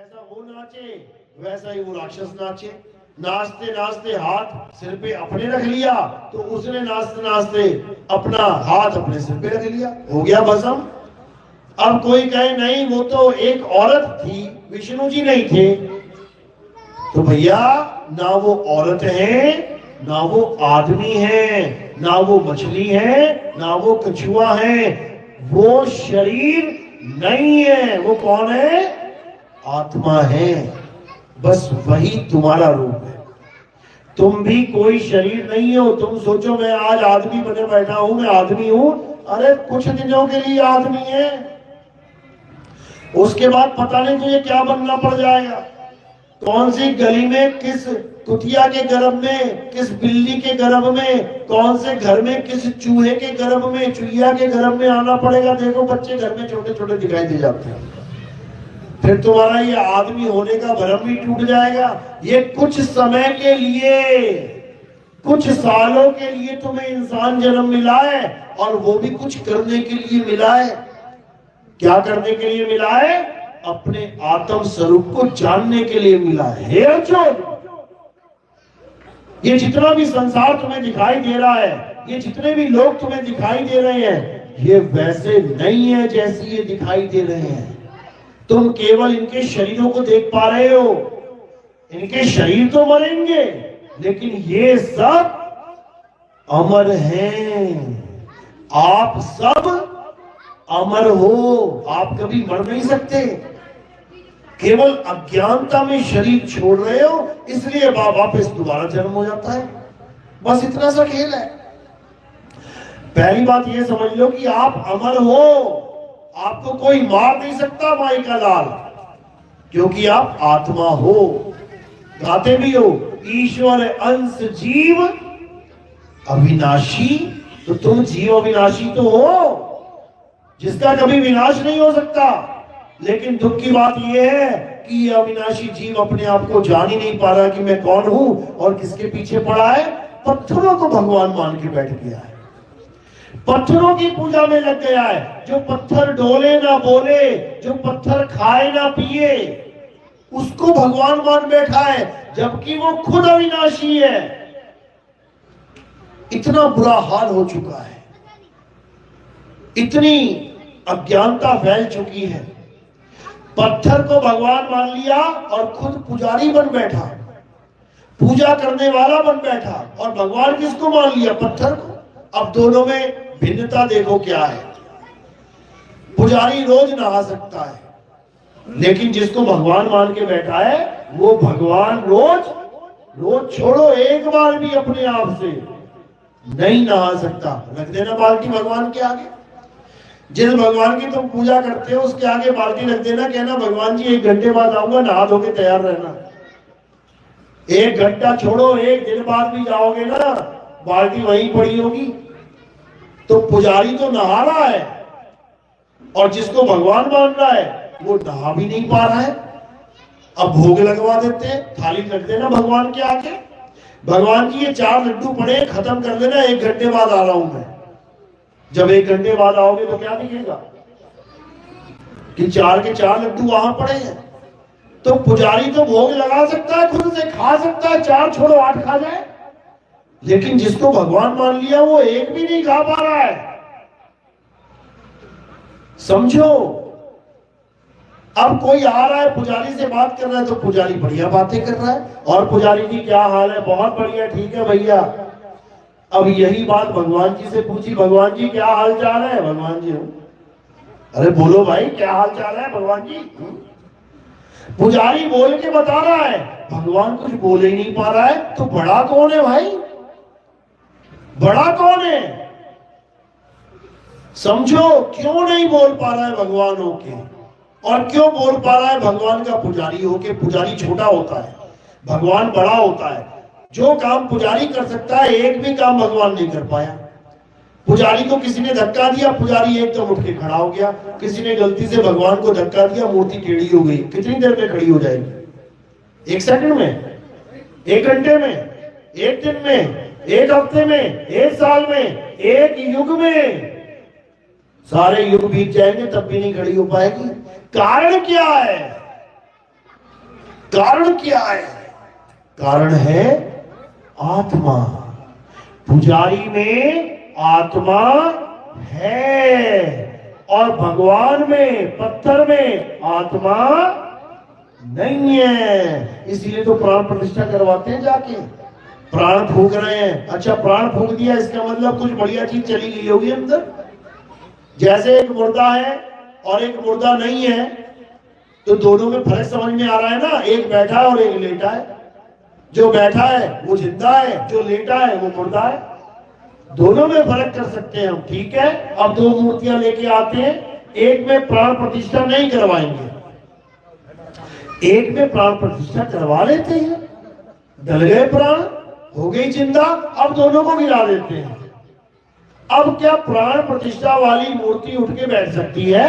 जैसा वो नाचे वैसा ही वो राक्षस नाचे। नाचते नाचते हाथ सिर पे अपने रख लिया तो उसने नाचते नाचते अपना हाथ अपने सिर पे रख लिया, हो गया भस्म। अब कोई कहे नहीं वो तो एक औरत थी, विष्णु जी नहीं थे। तो भैया ना वो औरत है, ना वो आदमी है, ना वो मछली है, ना वो कछुआ है, वो शरीर नहीं है। वो कौन है? आत्मा है। बस वही तुम्हारा रूप है। तुम भी कोई शरीर नहीं हो। तुम सोचो मैं आज आदमी बने बैठा हूं, मैं आदमी हूं। अरे कुछ दिनों के लिए आदमी है, उसके बाद पता नहीं तुझे क्या बनना पड़ जाएगा। कौन सी गली में, किस कुतिया के गर्भ में, किस बिल्ली के गर्भ में, कौन से घर में, किस चूहे के गर्भ में, चुहिया के गर्भ में आना पड़ेगा। देखो बच्चे घर में छोटे छोटे दिखाई दे जाते हैं, फिर तुम्हारा ये आदमी होने का भ्रम भी टूट जाएगा। ये कुछ समय के लिए, कुछ सालों के लिए तुम्हें इंसान जन्म मिला है, और वो भी कुछ करने के लिए मिला है। क्या करने के लिए मिला है? अपने आत्म स्वरूप को जानने के लिए मिला है। हे अर्जुन, ये जितना भी संसार तुम्हें दिखाई दे रहा है, ये जितने भी लोग तुम्हें दिखाई दे रहे हैं, ये वैसे नहीं है जैसे ये दिखाई दे रहे हैं। तुम केवल इनके शरीरों को देख पा रहे हो। इनके शरीर तो मरेंगे, लेकिन ये सब अमर हैं। आप सब अमर हो, आप कभी मर नहीं सकते। केवल अज्ञानता में शरीर छोड़ रहे हो, इसलिए वापस दोबारा जन्म हो जाता है। बस इतना सा खेल है। पहली बात ये समझ लो कि आप अमर हो, आपको कोई मार नहीं सकता माई का लाल, क्योंकि आप आत्मा हो। गाते भी हो, ईश्वर अंश जीव अविनाशी। तो तुम जीव अविनाशी तो हो, जिसका कभी विनाश नहीं हो सकता। लेकिन दुख की बात यह है कि ये अविनाशी जीव अपने आप को जान ही नहीं पा रहा कि मैं कौन हूं और किसके पीछे पड़ा है। पत्थरों को भगवान मान के बैठ गया है, पत्थरों की पूजा में लग गया है। जो पत्थर डोले ना बोले, जो पत्थर खाए ना पिए, उसको भगवान मान बैठा है, जबकि वो खुद अविनाशी है। इतना बुरा हाल हो चुका है, इतनी अज्ञानता फैल चुकी है। पत्थर को भगवान मान लिया और खुद पुजारी बन बैठा, पूजा करने वाला बन बैठा। और भगवान किसको मान लिया? पत्थर को। अब दोनों में भिन्नता देखो क्या है। पुजारी रोज नहा सकता है, लेकिन जिसको भगवान मान के बैठा है, वो भगवान रोज छोड़ो एक बार भी अपने आप से नहीं नहा सकता। रख देना बाल्टी भगवान के आगे। जिस भगवान की तुम पूजा करते हो उसके आगे बाल्टी रख देना, कहना भगवान जी 1 घंटे बाद आऊंगा, नहा धो के तैयार रहना। 1 घंटा छोड़ो, 1 दिन बाद भी जाओगे ना, बाल्टी वहीं पड़ी होगी। तो पुजारी तो नहा रहा है, और जिसको भगवान मान रहा है वो नहा भी नहीं पा रहा है। अब भोग लगवा देते हैं, थाली रख देना भगवान के आगे। भगवान जी ये 4 लड्डू पड़े, खत्म कर देना, 1 घंटे बाद आ रहा हूं मैं। जब 1 घंटे बाद आओगे तो क्या दिखेगा कि 4 के 4 लड्डू वहां पड़े हैं। तो पुजारी तो भोग लगा सकता है, खुद से खा सकता है, 4 छोड़ो 8 खा जाए, लेकिन जिसको भगवान मान लिया वो 1 भी नहीं खा पा रहा है। समझो। अब कोई आ रहा है पुजारी से बात कर रहा है तो पुजारी बढ़िया बातें कर रहा है, और पुजारी जी क्या हाल है? बहुत बढ़िया, ठीक है भैया। अब यही बात भगवान जी से पूछी, भगवान जी क्या हाल चाल है? भगवान जी अरे बोलो भाई क्या हाल चाल है भगवान जी? पुजारी बोल के बता रहा है, भगवान कुछ बोल ही नहीं पा रहा है। तो बड़ा कौन है भाई? बड़ा कौन है? समझो क्यों नहीं बोल पा रहा है भगवान होके, और क्यों बोल पा रहा है भगवान का पुजारी होके। पुजारी छोटा होता है, भगवान बड़ा होता है। जो काम पुजारी कर सकता है, एक भी काम भगवान नहीं कर पाया। पुजारी को किसी ने धक्का दिया, पुजारी एकदम उठ के खड़ा हो गया। किसी ने गलती से भगवान को धक्का दिया, मूर्ति टेढ़ी हो गई। कितनी देर में खड़ी हो जाएगी? 1 सेकंड में, 1 घंटे में, 1 दिन में, 1 हफ्ते में, 1 साल में, 1 युग में। सारे युग बीत जाएंगे तब भी नहीं खड़ी हो पाएगी। कारण क्या है? कारण क्या है? कारण है आत्मा। पुजारी में आत्मा है और भगवान में, पत्थर में आत्मा नहीं है। इसलिए तो प्राण प्रतिष्ठा करवाते हैं जाके। प्राण फूक रहे हैं, अच्छा प्राण फूक दिया इसका मतलब कुछ बढ़िया चीज चली गई होगी अंदर। जैसे एक मुर्दा है और एक मुर्दा नहीं है, तो दोनों में फर्क समझ में आ रहा है ना। एक बैठा है और एक लेटा है। जो बैठा है वो जिंदा है, जो लेटा है वो मुर्दा है। दोनों में फर्क कर सकते हैं हम, ठीक है। अब दो मूर्तियां लेके आते हैं, एक में प्राण प्रतिष्ठा नहीं करवाएंगे, एक में प्राण प्रतिष्ठा करवा लेते हैं। डल गए प्राण, हो गई जिंदा, अब दोनों को मिला देते हैं। अब क्या प्राण प्रतिष्ठा वाली मूर्ति उठ के बैठ सकती है?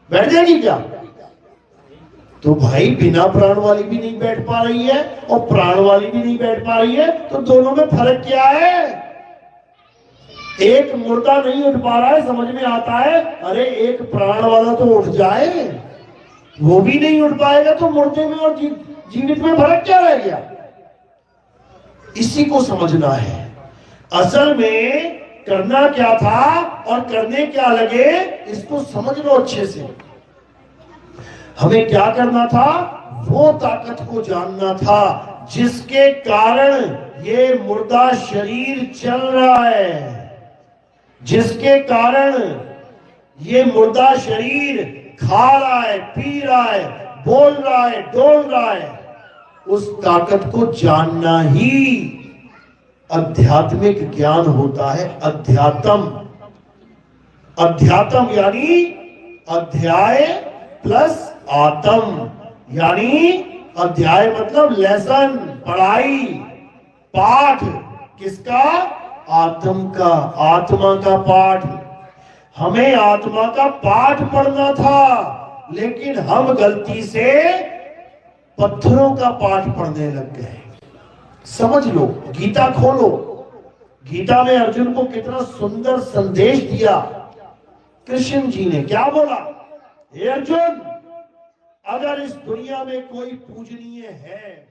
बैठ जाएगी क्या? तो भाई बिना प्राण वाली भी नहीं बैठ पा रही है और प्राण वाली भी नहीं बैठ पा रही है, तो दोनों में फर्क क्या है? एक मुर्दा नहीं उठ पा रहा है, समझ में आता है, अरे एक प्राण वाला तो उठ जाए। वो भी नहीं उठ पाएगा तो मुर्दे में और जीवित में फर्क क्या रह गया? इसी को समझना है। असल में करना क्या था और करने क्या लगे, इसको समझ लो अच्छे से। हमें क्या करना था? वो ताकत को जानना था जिसके कारण ये मुर्दा शरीर चल रहा है, जिसके कारण ये मुर्दा शरीर खा रहा है, पी रहा है, बोल रहा है, डोल रहा है। उस ताकत को जानना ही आध्यात्मिक ज्ञान होता है। अध्यात्म, अध्यात्म यानी अध्याय प्लस आत्म, यानी अध्याय मतलब लेसन, पढ़ाई, पाठ। किसका? आत्म का, आत्मा का पाठ। हमें आत्मा का पाठ पढ़ना था, लेकिन हम गलती से पत्थरों का पाठ पढ़ने लग गए। समझ लो, गीता खोलो। गीता में अर्जुन को कितना सुंदर संदेश दिया। कृष्ण जी ने क्या बोला? हे अर्जुन, अगर इस दुनिया में कोई पूजनीय है